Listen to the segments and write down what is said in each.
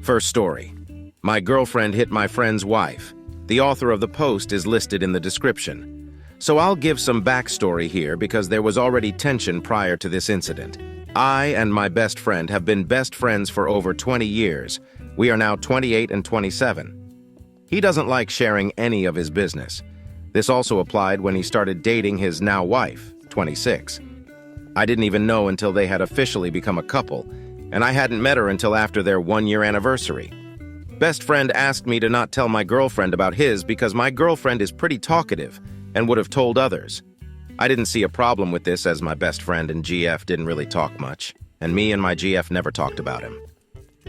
First story. My girlfriend hit my friend's wife. The author of the post is listed in the description. So I'll give some backstory here because there was already tension prior to this incident. I and my best friend have been best friends for over 20 years. We are now 28 and 27. He doesn't like sharing any of his business. This also applied when he started dating his now wife, 26. I didn't even know until they had officially become a couple, and I hadn't met her until after their 1-year anniversary. Best friend asked me to not tell my girlfriend about his because my girlfriend is pretty talkative and would have told others. I didn't see a problem with this as my best friend and GF didn't really talk much, and me and my GF never talked about him.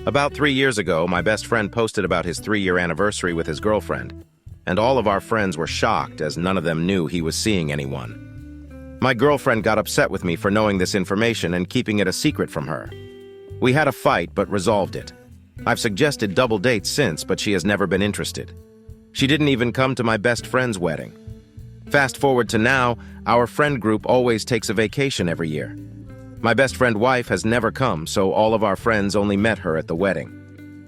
About 3 years ago, my best friend posted about his 3-year anniversary with his girlfriend, and all of our friends were shocked as none of them knew he was seeing anyone. My girlfriend got upset with me for knowing this information and keeping it a secret from her. We had a fight but resolved it. I've suggested double dates since, but she has never been interested. She didn't even come to my best friend's wedding. Fast forward to now, our friend group always takes a vacation every year. My best friend's wife has never come, so all of our friends only met her at the wedding.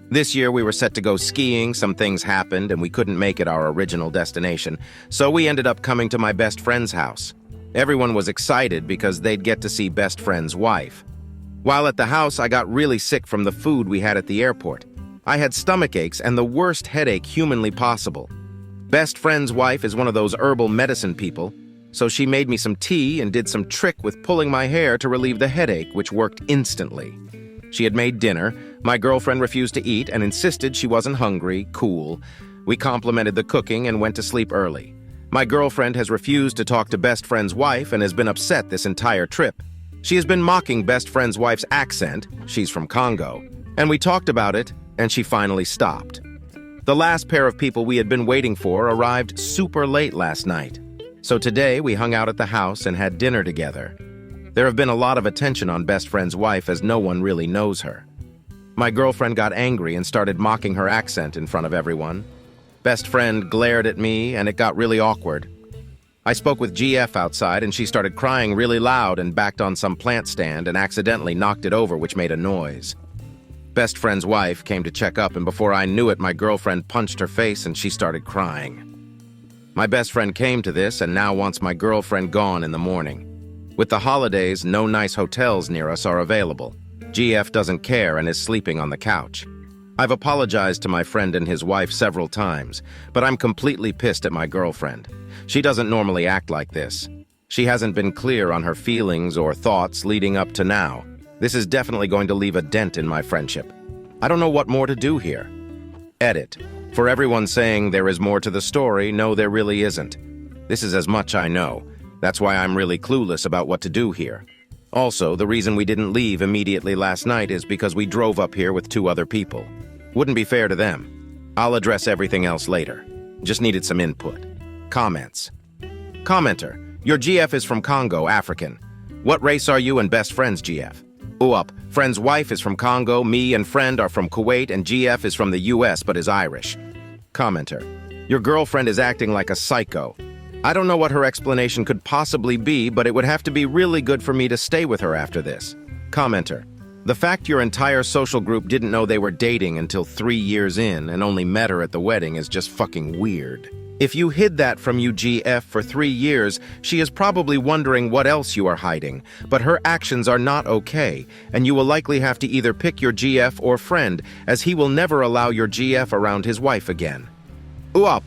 This year we were set to go skiing, some things happened, and we couldn't make it our original destination, so we ended up coming to my best friend's house. Everyone was excited because they'd get to see best friend's wife. While at the house, I got really sick from the food we had at the airport. I had stomach aches and the worst headache humanly possible. Best friend's wife is one of those herbal medicine people, so she made me some tea and did some trick with pulling my hair to relieve the headache, which worked instantly. She had made dinner. My girlfriend refused to eat and insisted she wasn't hungry. Cool. We complimented the cooking and went to sleep early. My girlfriend has refused to talk to best friend's wife and has been upset this entire trip. She has been mocking best friend's wife's accent, she's from Congo, and we talked about it, and she finally stopped. The last pair of people we had been waiting for arrived super late last night. So today we hung out at the house and had dinner together. There have been a lot of attention on best friend's wife as no one really knows her. My girlfriend got angry and started mocking her accent in front of everyone. Best friend glared at me and it got really awkward. I spoke with GF outside and she started crying really loud and backed on some plant stand and accidentally knocked it over, which made a noise. Best friend's wife came to check up and before I knew it, my girlfriend punched her face and she started crying. My best friend came to this and now wants my girlfriend gone in the morning. With the holidays, no nice hotels near us are available. GF doesn't care and is sleeping on the couch. I've apologized to my friend and his wife several times, but I'm completely pissed at my girlfriend. She doesn't normally act like this. She hasn't been clear on her feelings or thoughts leading up to now. This is definitely going to leave a dent in my friendship. I don't know what more to do here. Edit. For everyone saying there is more to the story, no, there really isn't. This is as much I know. That's why I'm really clueless about what to do here. Also, the reason we didn't leave immediately last night is because we drove up here with 2 other people. Wouldn't be fair to them. I'll address everything else later. Just needed some input. Comments. Commenter. Your GF is from Congo, African. What race are you and best friend's GF? Up. Friend's wife is from Congo, me and friend are from Kuwait, and GF is from the US but is Irish. Commenter. Your girlfriend is acting like a psycho. I don't know what her explanation could possibly be, but it would have to be really good for me to stay with her after this. Commenter. The fact your entire social group didn't know they were dating until 3 years in and only met her at the wedding is just fucking weird. If you hid that from GF for 3 years, she is probably wondering what else you are hiding, but her actions are not okay, and you will likely have to either pick your GF or friend, as he will never allow your GF around his wife again. Up.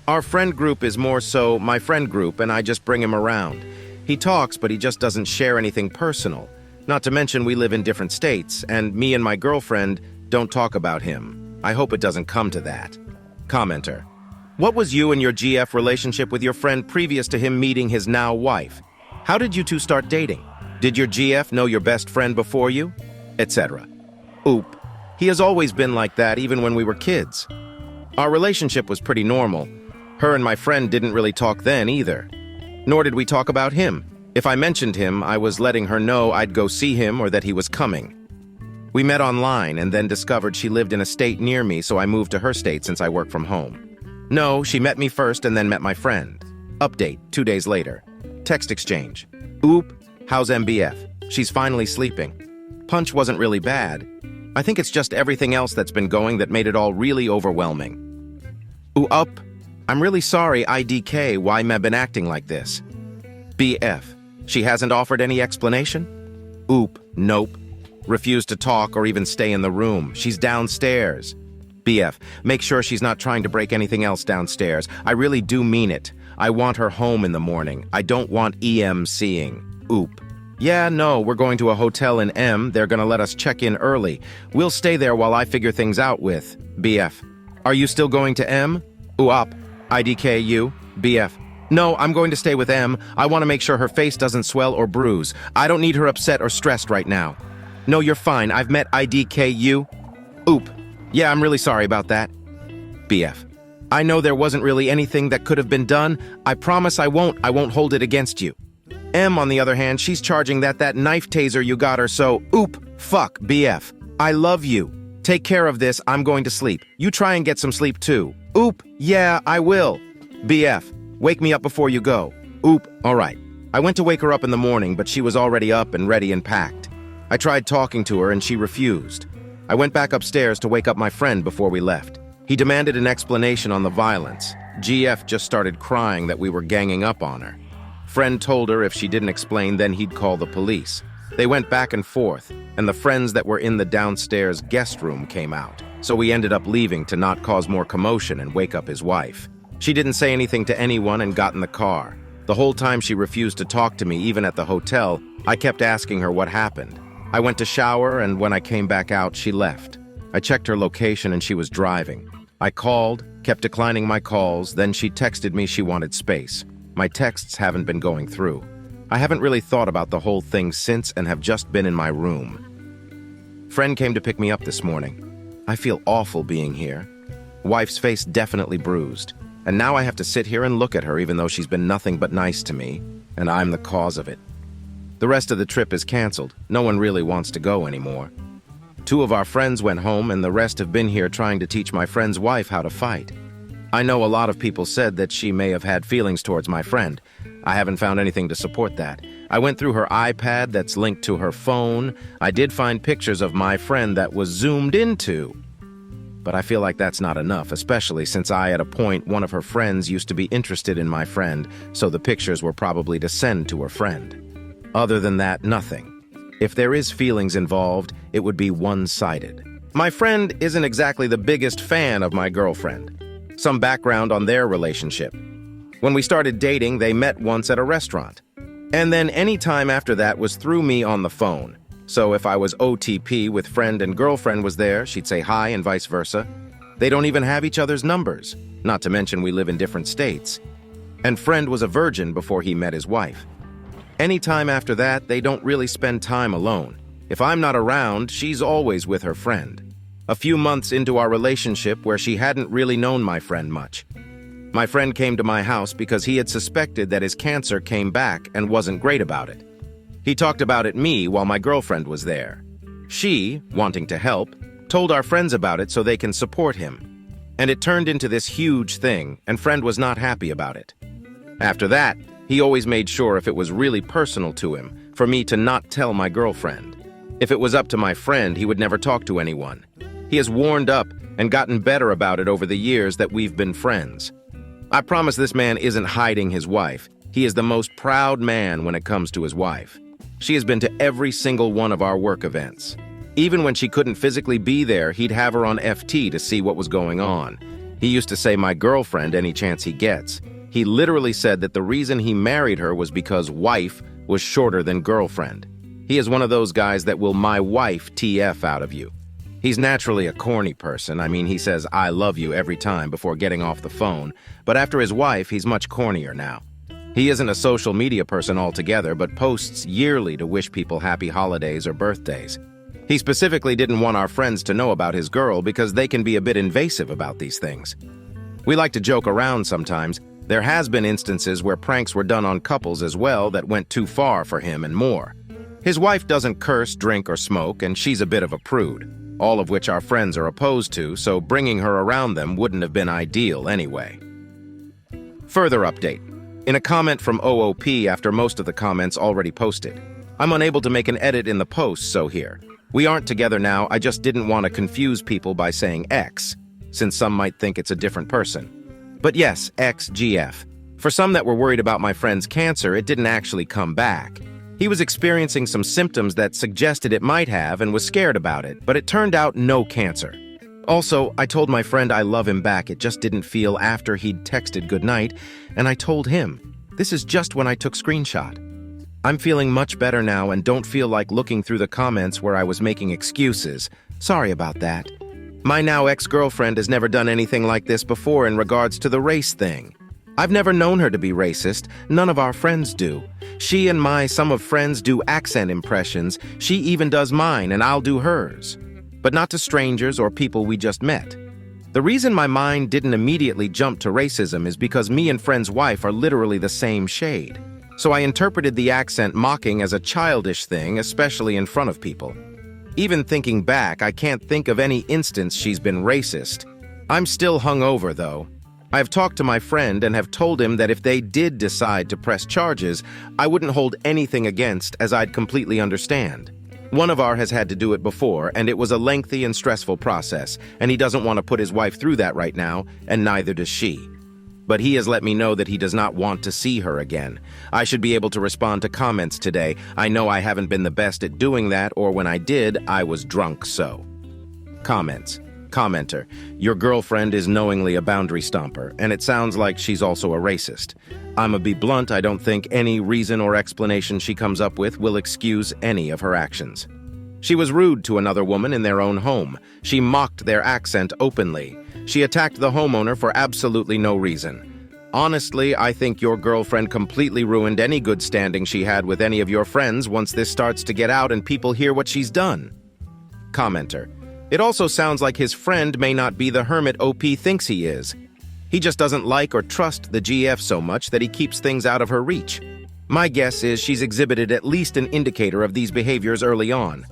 Our friend group is more so my friend group, and I just bring him around. He talks, but he just doesn't share anything personal. Not to mention we live in different states, and me and my girlfriend don't talk about him. I hope it doesn't come to that. Commenter. What was you and your GF relationship with your friend previous to him meeting his now wife? How did you two start dating? Did your GF know your best friend before you? Etc. Oop. He has always been like that even when we were kids. Our relationship was pretty normal. Her and my friend didn't really talk then either. Nor did we talk about him. If I mentioned him, I was letting her know I'd go see him or that he was coming. We met online and then discovered she lived in a state near me, so I moved to her state since I work from home. No, she met me first and then met my friend. Update, 2 days later. Text exchange. Oop, how's MBF? She's finally sleeping. Punch wasn't really bad. I think it's just everything else that's been going that made it all really overwhelming. Ooh, up. I'm really sorry, IDK, why I've been acting like this. BF. She hasn't offered any explanation? Oop, nope. Refused to talk or even stay in the room. She's downstairs. BF. Make sure she's not trying to break anything else downstairs. I really do mean it. I want her home in the morning. I don't want EM seeing. Oop. Yeah, no, we're going to a hotel in M. They're gonna let us check in early. We'll stay there while I figure things out with. BF. Are you still going to M? Up. IDKU. BF. No, I'm going to stay with M. I want to make sure her face doesn't swell or bruise. I don't need her upset or stressed right now. No, you're fine. I've met IDKU. Oop. Yeah, I'm really sorry about that. BF. I know there wasn't really anything that could have been done. I promise I won't hold it against you. M, on the other hand, she's charging that knife taser you got her, so oop, fuck, BF. I love you. Take care of this, I'm going to sleep. You try and get some sleep too. Oop, yeah, I will. BF, wake me up before you go. Oop, all right. I went to wake her up in the morning, but she was already up and ready and packed. I tried talking to her and she refused. I went back upstairs to wake up my friend before we left. He demanded an explanation on the violence. GF just started crying that we were ganging up on her. Friend told her if she didn't explain, then he'd call the police. They went back and forth, and the friends that were in the downstairs guest room came out. So we ended up leaving to not cause more commotion and wake up his wife. She didn't say anything to anyone and got in the car. The whole time she refused to talk to me, even at the hotel. I kept asking her what happened. I went to shower, and when I came back out, she left. I checked her location and she was driving. I called, kept declining my calls, then she texted me she wanted space. My texts haven't been going through. I haven't really thought about the whole thing since and have just been in my room. Friend came to pick me up this morning. I feel awful being here. Wife's face definitely bruised. And now I have to sit here and look at her even though she's been nothing but nice to me, and I'm the cause of it. The rest of the trip is canceled. No one really wants to go anymore. 2 of our friends went home and the rest have been here trying to teach my friend's wife how to fight. I know a lot of people said that she may have had feelings towards my friend. I haven't found anything to support that. I went through her iPad that's linked to her phone. I did find pictures of my friend that was zoomed into. But I feel like that's not enough, especially since at a point, one of her friends used to be interested in my friend, so the pictures were probably to send to her friend. Other than that, nothing. If there is feelings involved, it would be one-sided. My friend isn't exactly the biggest fan of my girlfriend. Some background on their relationship. When we started dating, they met once at a restaurant. And then any time after that was through me on the phone. So if I was OTP with friend and girlfriend was there, she'd say hi and vice versa. They don't even have each other's numbers, not to mention we live in different states. And friend was a virgin before he met his wife. Any time after that, they don't really spend time alone. If I'm not around, she's always with her friend. A few months into our relationship where she hadn't really known my friend much. My friend came to my house because he had suspected that his cancer came back and wasn't great about it. He talked about it me while my girlfriend was there. She, wanting to help, told our friends about it so they can support him. And it turned into this huge thing, and friend was not happy about it. After that, he always made sure if it was really personal to him, for me to not tell my girlfriend. If it was up to my friend, he would never talk to anyone. He has warmed up and gotten better about it over the years that we've been friends. I promise this man isn't hiding his wife. He is the most proud man when it comes to his wife. She has been to every single one of our work events. Even when she couldn't physically be there, he'd have her on FT to see what was going on. He used to say my girlfriend any chance he gets. He literally said that the reason he married her was because wife was shorter than girlfriend. He is one of those guys that will my wife TF out of you. He's naturally a corny person. I mean, he says, I love you every time before getting off the phone. But after his wife, he's much cornier now. He isn't a social media person altogether, but posts yearly to wish people happy holidays or birthdays. He specifically didn't want our friends to know about his girl because they can be a bit invasive about these things. We like to joke around sometimes. There has been instances where pranks were done on couples as well that went too far for him and more. His wife doesn't curse, drink, or smoke, and she's a bit of a prude. All of which our friends are opposed to, so bringing her around them wouldn't have been ideal anyway. Further update. In a comment from OOP after most of the comments already posted. I'm unable to make an edit in the post, so here. We aren't together now, I just didn't want to confuse people by saying ex, since some might think it's a different person. But yes, ex-GF. For some that were worried about my friend's cancer, it didn't actually come back. He was experiencing some symptoms that suggested it might have and was scared about it, but it turned out no cancer. Also, I told my friend I love him back, it just didn't feel after he'd texted goodnight, and I told him. This is just when I took screenshot. I'm feeling much better now and don't feel like looking through the comments where I was making excuses. Sorry about that. My now ex-girlfriend has never done anything like this before in regards to the race thing. I've never known her to be racist, none of our friends do. She and some of friends do accent impressions, she even does mine and I'll do hers. But not to strangers or people we just met. The reason my mind didn't immediately jump to racism is because me and friend's wife are literally the same shade. So I interpreted the accent mocking as a childish thing, especially in front of people. Even thinking back, I can't think of any instance she's been racist. I'm still hungover, though. I've talked to my friend and have told him that if they did decide to press charges, I wouldn't hold anything against, as I'd completely understand. One of our has had to do it before, and it was a lengthy and stressful process, and he doesn't want to put his wife through that right now, and neither does she. But he has let me know that he does not want to see her again. I should be able to respond to comments today. I know I haven't been the best at doing that, or when I did, I was drunk so. Comments. Commenter. Your girlfriend is knowingly a boundary stomper, and it sounds like she's also a racist. I'ma be blunt, I don't think any reason or explanation she comes up with will excuse any of her actions. She was rude to another woman in their own home. She mocked their accent openly. She attacked the homeowner for absolutely no reason. Honestly, I think your girlfriend completely ruined any good standing she had with any of your friends once this starts to get out and people hear what she's done. Commenter. It also sounds like his friend may not be the hermit OP thinks he is. He just doesn't like or trust the GF so much that he keeps things out of her reach. My guess is she's exhibited at least an indicator of these behaviors early on.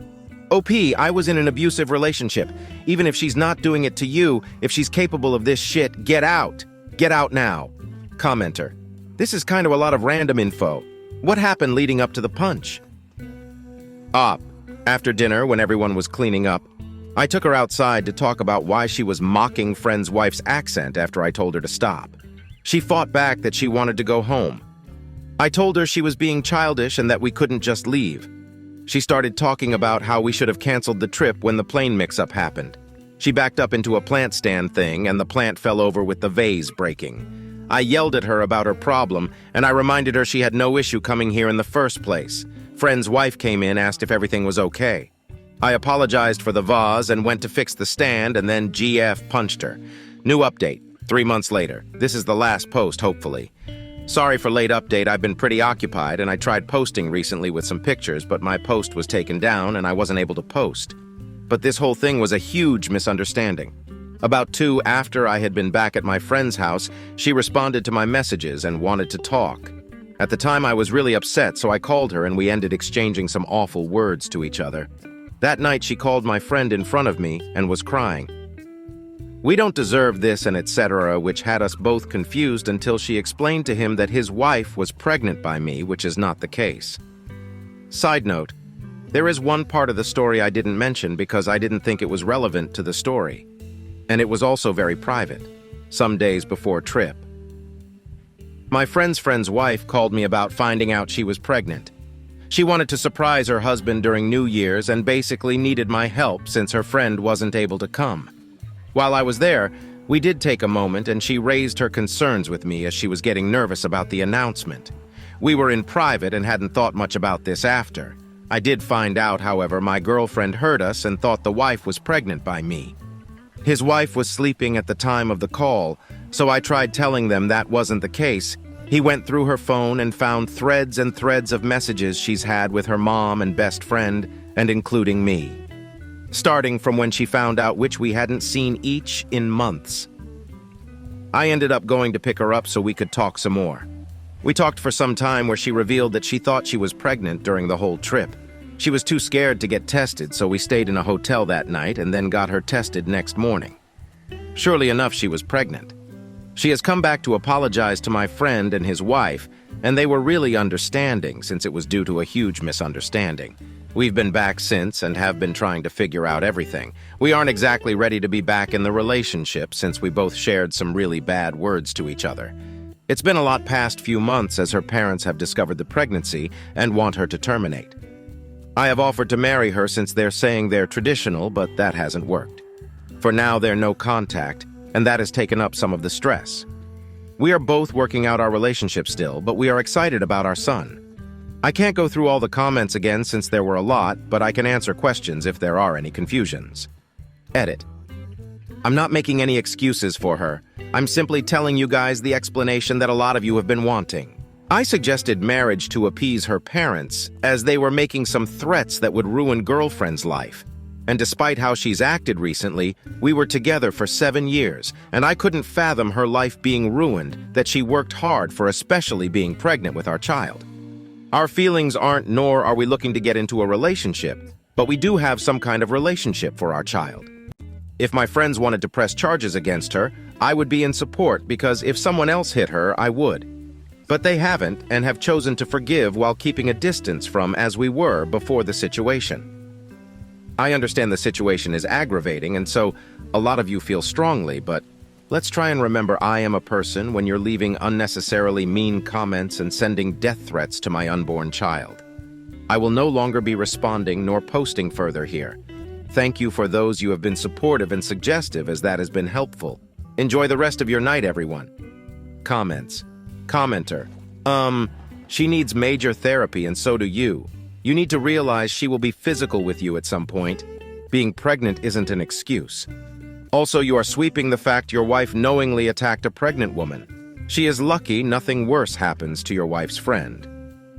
OP, I was in an abusive relationship. Even if she's not doing it to you, if she's capable of this shit, get out. Get out now. Commenter. This is kind of a lot of random info. What happened leading up to the punch? Op. After dinner, when everyone was cleaning up, I took her outside to talk about why she was mocking friend's wife's accent after I told her to stop. She fought back that she wanted to go home. I told her she was being childish and that we couldn't just leave. She started talking about how we should have canceled the trip when the plane mix-up happened. She backed up into a plant stand thing and the plant fell over with the vase breaking. I yelled at her about her problem and I reminded her she had no issue coming here in the first place. Friend's wife came in, asked if everything was okay. I apologized for the vase and went to fix the stand and then GF punched her. New update, 3 months later. This is the last post, hopefully. Sorry for late update, I've been pretty occupied and I tried posting recently with some pictures, but my post was taken down and I wasn't able to post. But this whole thing was a huge misunderstanding. About 2 after I had been back at my friend's house, she responded to my messages and wanted to talk. At the time I was really upset, so I called her and we ended exchanging some awful words to each other. That night she called my friend in front of me and was crying. We don't deserve this and etc., which had us both confused until she explained to him that his wife was pregnant by me, which is not the case. Side note, there is one part of the story I didn't mention because I didn't think it was relevant to the story. And it was also very private, some days before trip. My friend's wife called me about finding out she was pregnant. She wanted to surprise her husband during New Year's and basically needed my help since her friend wasn't able to come. While I was there, we did take a moment and she raised her concerns with me as she was getting nervous about the announcement. We were in private and hadn't thought much about this after. I did find out, however, my girlfriend heard us and thought the wife was pregnant by me. His wife was sleeping at the time of the call, so I tried telling them that wasn't the case. He went through her phone and found threads and threads of messages she's had with her mom and best friend, and including me. Starting from when she found out which we hadn't seen each in months. I ended up going to pick her up so we could talk some more. We talked for some time where she revealed that she thought she was pregnant during the whole trip. She was too scared to get tested, so we stayed in a hotel that night and then got her tested next morning. Surely enough, she was pregnant. She has come back to apologize to my friend and his wife, and they were really understanding since it was due to a huge misunderstanding. We've been back since and have been trying to figure out everything. We aren't exactly ready to be back in the relationship since we both shared some really bad words to each other. It's been a lot past few months as her parents have discovered the pregnancy and want her to terminate. I have offered to marry her since they're saying they're traditional, but that hasn't worked. For now, they're no contact, and that has taken up some of the stress. We are both working out our relationship still, but we are excited about our son. I can't go through all the comments again since there were a lot, but I can answer questions if there are any confusions. Edit. I'm not making any excuses for her. I'm simply telling you guys the explanation that a lot of you have been wanting. I suggested marriage to appease her parents, as they were making some threats that would ruin girlfriend's life. And despite how she's acted recently, we were together for 7 years, and I couldn't fathom her life being ruined that she worked hard for, especially being pregnant with our child. Our feelings aren't, nor are we looking to get into a relationship, but we do have some kind of relationship for our child. If my friends wanted to press charges against her, I would be in support because if someone else hit her, I would. But they haven't and have chosen to forgive while keeping a distance from as we were before the situation. I understand the situation is aggravating and so a lot of you feel strongly, but let's try and remember I am a person when you're leaving unnecessarily mean comments and sending death threats to my unborn child. I will no longer be responding nor posting further here. Thank you for those you have been supportive and suggestive as that has been helpful. Enjoy the rest of your night, everyone. Comments. Commenter. She needs major therapy and so do you. You need to realize she will be physical with you at some point. Being pregnant isn't an excuse. Also, you are sweeping the fact your wife knowingly attacked a pregnant woman. She is lucky nothing worse happens to your wife's friend.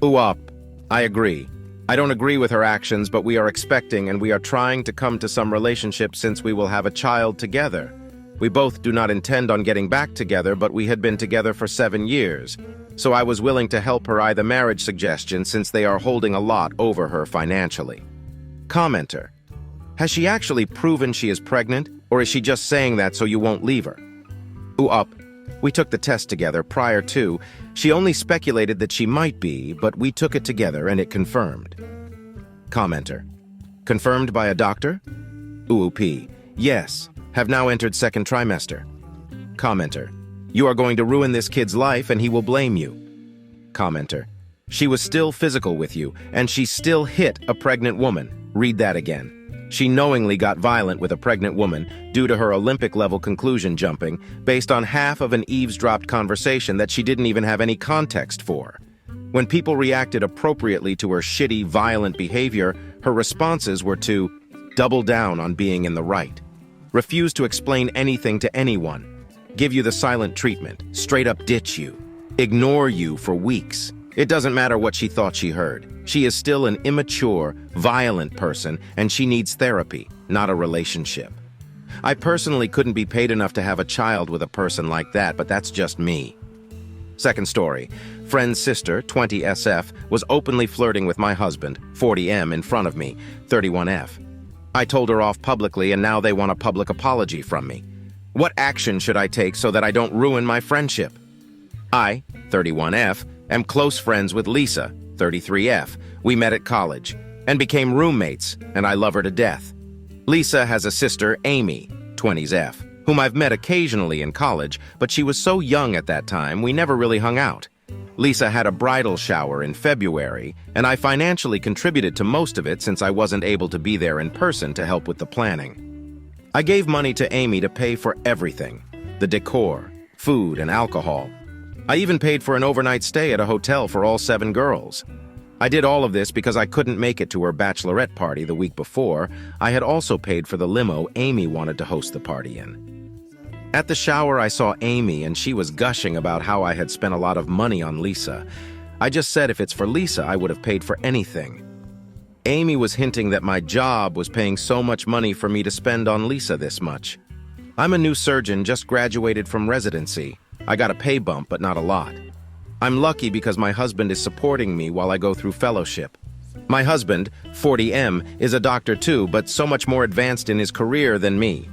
I agree. I don't agree with her actions, but we are expecting and we are trying to come to some relationship since we will have a child together. We both do not intend on getting back together, but we had been together for 7 years. So I was willing to help her eye the marriage suggestion since they are holding a lot over her financially. Commenter. Has she actually proven she is pregnant, or is she just saying that so you won't leave her? We took the test together prior to. She only speculated that she might be, but we took it together and it confirmed. Commenter. Confirmed by a doctor? Yes. Have now entered 2nd trimester. Commenter. You are going to ruin this kid's life and he will blame you. Commenter. She was still physical with you, and she still hit a pregnant woman. Read that again. She knowingly got violent with a pregnant woman due to her Olympic-level conclusion jumping based on half of an eavesdropped conversation that she didn't even have any context for. When people reacted appropriately to her shitty, violent behavior, her responses were to double down on being in the right, refuse to explain anything to anyone, give you the silent treatment, straight up ditch you, ignore you for weeks. It doesn't matter what she thought she heard. She is still an immature, violent person, and she needs therapy, not a relationship. I personally couldn't be paid enough to have a child with a person like that, but that's just me. Second story. Friend's sister, 20 SF, was openly flirting with my husband, 40M, in front of me, 31F. I told her off publicly, and now they want a public apology from me. What action should I take so that I don't ruin my friendship? I, 31F, am close friends with Lisa, 33F. We met at college and became roommates, and I love her to death. Lisa has a sister, Amy, 20F, whom I've met occasionally in college, but she was so young at that time we never really hung out. Lisa had a bridal shower in February, and I financially contributed to most of it since I wasn't able to be there in person to help with the planning. I gave money to Amy to pay for everything, the decor, food, and alcohol. I even paid for an overnight stay at a hotel for all 7 girls. I did all of this because I couldn't make it to her bachelorette party the week before. I had also paid for the limo Amy wanted to host the party in. At the shower, I saw Amy, and she was gushing about how I had spent a lot of money on Lisa. I just said if it's for Lisa, I would have paid for anything. Amy was hinting that my job was paying so much money for me to spend on Lisa this much. I'm a new surgeon, just graduated from residency. I got a pay bump, but not a lot. I'm lucky because my husband is supporting me while I go through fellowship. My husband, 40M, is a doctor too, but so much more advanced in his career than me.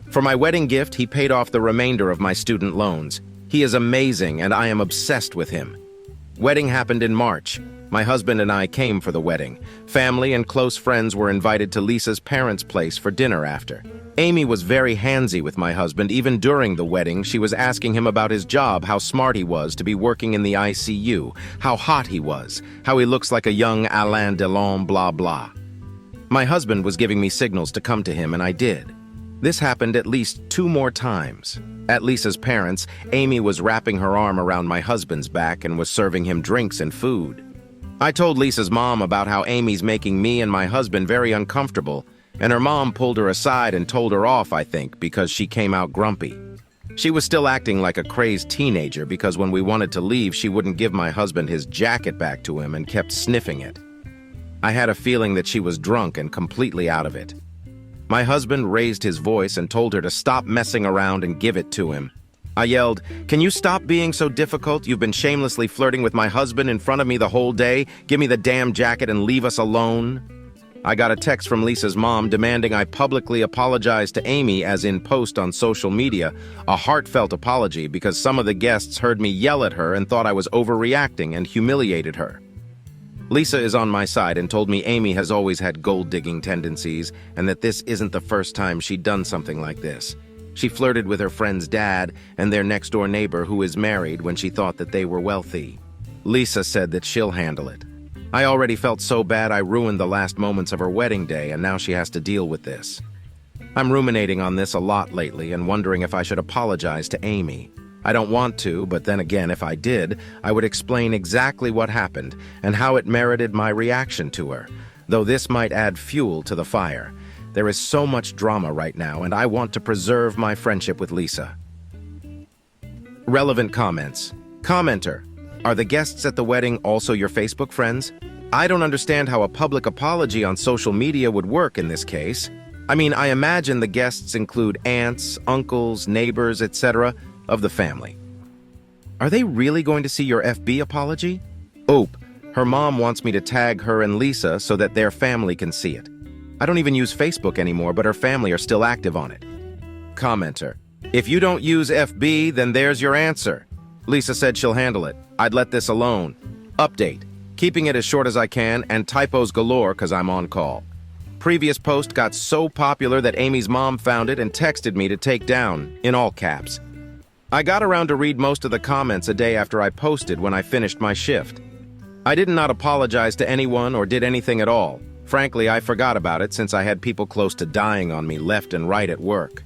For my wedding gift, he paid off the remainder of my student loans. He is amazing, and I am obsessed with him. Wedding happened in March. My husband and I came for the wedding. Family and close friends were invited to Lisa's parents' place for dinner after. Amy was very handsy with my husband. Even during the wedding, she was asking him about his job, how smart he was to be working in the ICU, how hot he was, how he looks like a young Alain Delon, blah blah. My husband was giving me signals to come to him, and I did. This happened at least 2 more times. At Lisa's parents, Amy was wrapping her arm around my husband's back and was serving him drinks and food. I told Lisa's mom about how Amy's making me and my husband very uncomfortable, and her mom pulled her aside and told her off, I think, because she came out grumpy. She was still acting like a crazed teenager because when we wanted to leave, she wouldn't give my husband his jacket back to him and kept sniffing it. I had a feeling that she was drunk and completely out of it. My husband raised his voice and told her to stop messing around and give it to him. I yelled, "Can you stop being so difficult? You've been shamelessly flirting with my husband in front of me the whole day. Give me the damn jacket and leave us alone." I got a text from Lisa's mom demanding I publicly apologize to Amy, as in post on social media, a heartfelt apology because some of the guests heard me yell at her and thought I was overreacting and humiliated her. Lisa is on my side and told me Amy has always had gold-digging tendencies and that this isn't the first time she'd done something like this. She flirted with her friend's dad and their next-door neighbor who is married when she thought that they were wealthy. Lisa said that she'll handle it. I already felt so bad I ruined the last moments of her wedding day, and now she has to deal with this. I'm ruminating on this a lot lately and wondering if I should apologize to Amy. I don't want to, but then again, if I did, I would explain exactly what happened and how it merited my reaction to her, though this might add fuel to the fire. There is so much drama right now, and I want to preserve my friendship with Lisa. Relevant comments. Commenter: are the guests at the wedding also your Facebook friends? I don't understand how a public apology on social media would work in this case. I mean, I imagine the guests include aunts, uncles, neighbors, etc. of the family. Are they really going to see your FB apology? Oop, her mom wants me to tag her and Lisa so that their family can see it. I don't even use Facebook anymore, but her family are still active on it. Commenter: if you don't use FB, then there's your answer. Lisa said she'll handle it. I'd let this alone. Update: keeping it as short as I can, and typos galore because I'm on call. Previous post got so popular that Amy's mom found it and texted me to take down, in all caps. I got around to read most of the comments a day after I posted when I finished my shift. I did not apologize to anyone or did anything at all. Frankly, I forgot about it since I had people close to dying on me left and right at work.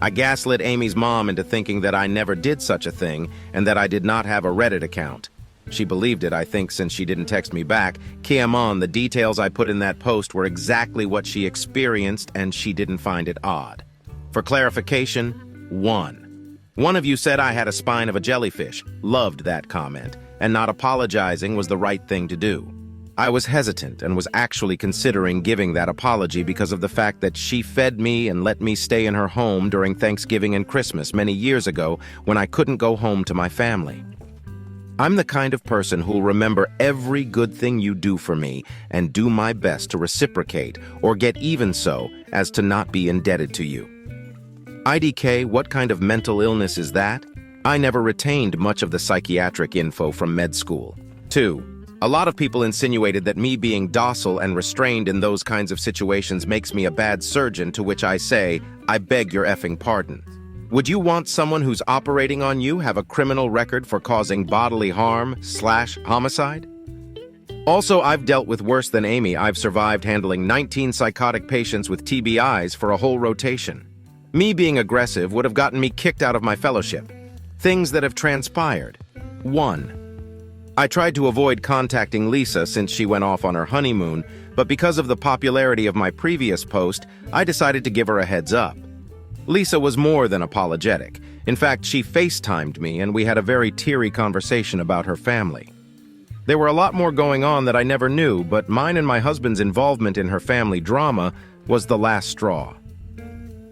I gaslit Amy's mom into thinking that I never did such a thing and that I did not have a Reddit account. She believed it, I think, since she didn't text me back. Come on, the details I put in that post were exactly what she experienced and she didn't find it odd. For clarification, 1. One of you said I had a spine of a jellyfish. Loved that comment, and not apologizing was the right thing to do. I was hesitant and was actually considering giving that apology because of the fact that she fed me and let me stay in her home during Thanksgiving and Christmas many years ago when I couldn't go home to my family. I'm the kind of person who'll remember every good thing you do for me and do my best to reciprocate or get even so as to not be indebted to you. IDK, what kind of mental illness is that? I never retained much of the psychiatric info from med school. 2. A lot of people insinuated that me being docile and restrained in those kinds of situations makes me a bad surgeon, to which I say, I beg your effing pardon. Would you want someone who's operating on you have a criminal record for causing bodily harm/homicide? Also, I've dealt with worse than Amy. I've survived handling 19 psychotic patients with TBIs for a whole rotation. Me being aggressive would have gotten me kicked out of my fellowship. Things that have transpired. 1. I tried to avoid contacting Lisa since she went off on her honeymoon, but because of the popularity of my previous post, I decided to give her a heads up. Lisa was more than apologetic. In fact, she FaceTimed me and we had a very teary conversation about her family. There were a lot more going on that I never knew, but mine and my husband's involvement in her family drama was the last straw.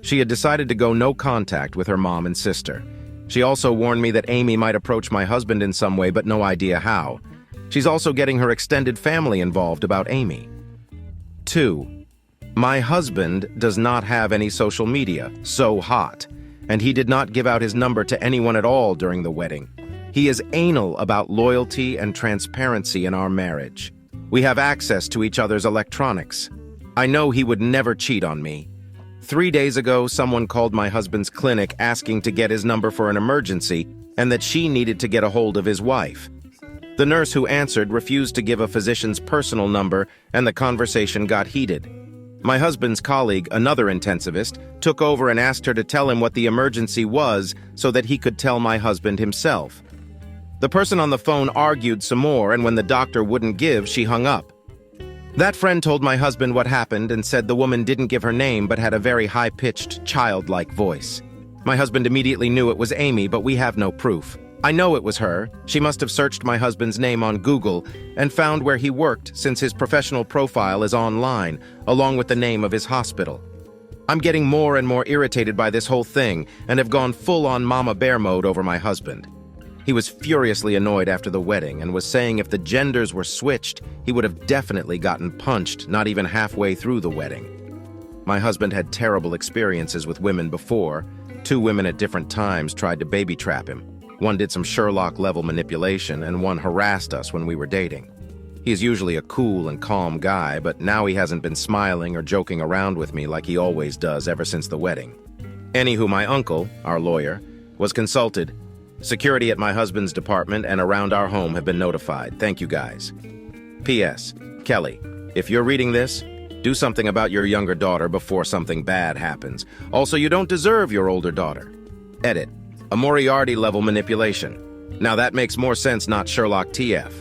She had decided to go no contact with her mom and sister. She also warned me that Amy might approach my husband in some way, but no idea how. She's also getting her extended family involved about Amy. 2. My husband does not have any social media, so hot, and he did not give out his number to anyone at all during the wedding. He is anal about loyalty and transparency in our marriage. We have access to each other's electronics. I know he would never cheat on me. 3 days ago, someone called my husband's clinic asking to get his number for an emergency and that she needed to get a hold of his wife. The nurse who answered refused to give a physician's personal number, and the conversation got heated. My husband's colleague, another intensivist, took over and asked her to tell him what the emergency was so that he could tell my husband himself. The person on the phone argued some more, and when the doctor wouldn't give, she hung up. That friend told my husband what happened and said the woman didn't give her name but had a very high-pitched, childlike voice. My husband immediately knew it was Amy, but we have no proof. I know it was her. She must have searched my husband's name on Google and found where he worked since his professional profile is online, along with the name of his hospital. I'm getting more and more irritated by this whole thing and have gone full-on mama bear mode over my husband. He was furiously annoyed after the wedding and was saying if the genders were switched, he would have definitely gotten punched not even halfway through the wedding. My husband had terrible experiences with women before. 2 women at different times tried to baby trap him. One did some Sherlock-level manipulation, and one harassed us when we were dating. He is usually a cool and calm guy, but now he hasn't been smiling or joking around with me like he always does ever since the wedding. Anywho, my uncle, our lawyer, was consulted. Security at my husband's department and around our home have been notified. Thank you, guys. P.S. Kelly, if you're reading this, do something about your younger daughter before something bad happens. Also, you don't deserve your older daughter. Edit. A Moriarty-level manipulation. Now that makes more sense, not Sherlock TF.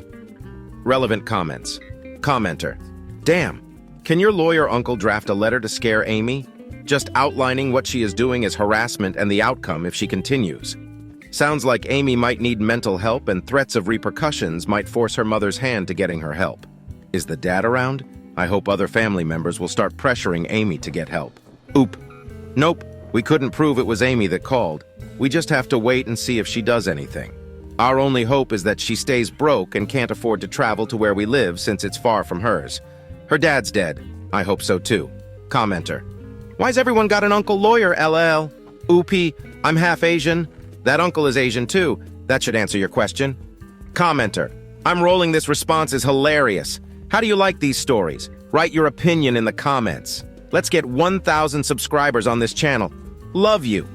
Relevant comments. Commenter. Damn. Can your lawyer uncle draft a letter to scare Amy? Just outlining what she is doing is harassment and the outcome if she continues. Sounds like Amy might need mental help and threats of repercussions might force her mother's hand to getting her help. Is the dad around? I hope other family members will start pressuring Amy to get help. Oop. Nope. We couldn't prove it was Amy that called. We just have to wait and see if she does anything. Our only hope is that she stays broke and can't afford to travel to where we live since it's far from hers. Her dad's dead. I hope so too. Commenter. Why's everyone got an uncle lawyer, LL? Oopie, I'm half Asian. That uncle is Asian too. That should answer your question. Commenter. I'm rolling this response is hilarious. How do you like these stories? Write your opinion in the comments. Let's get 1,000 subscribers on this channel. Love you.